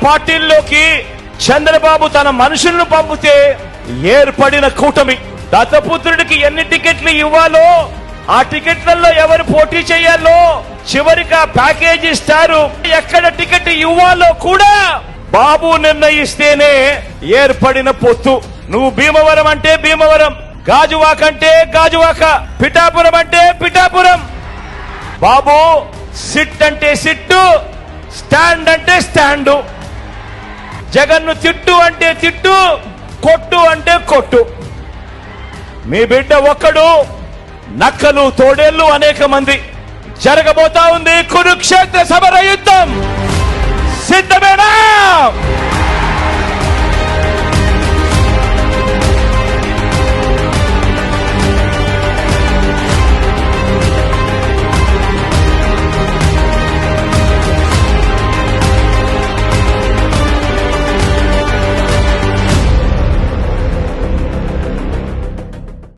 పార్టీల్లోకి చంద్రబాబు తన మనుషులను పంపితే ఏర్పడిన కూటమి. దత్తపుత్రుడికి ఎన్ని టికెట్లు ఇవ్వాలో, ఆ టికెట్లలో ఎవరు పోటీ చేయాలో, చివరికి ఆ ప్యాకేజీ ఇస్తారు, ఎక్కడ టికెట్ ఇవ్వాలో కూడా బాబు నిర్ణయిస్తేనే ఏర్పడిన పొత్తు. నువ్వు భీమవరం అంటే భీమవరం, గాజువాక అంటే గాజువాక, పిఠాపురం అంటే పిఠాపురం. బాబు సిట్ అంటే సిట్టు, స్టాండ్ అంటే స్టాండు. జగన్ను తిట్టు అంటే తిట్టు, కొట్టు అంటే కొట్టు. మీ బిడ్డ ఒక్కడు, నక్కలు తోడేళ్లు అనేక మంది. జరగబోతా ఉంది కురుక్షేత్ర సమర యుద్ధం. సిద్ధమేనా?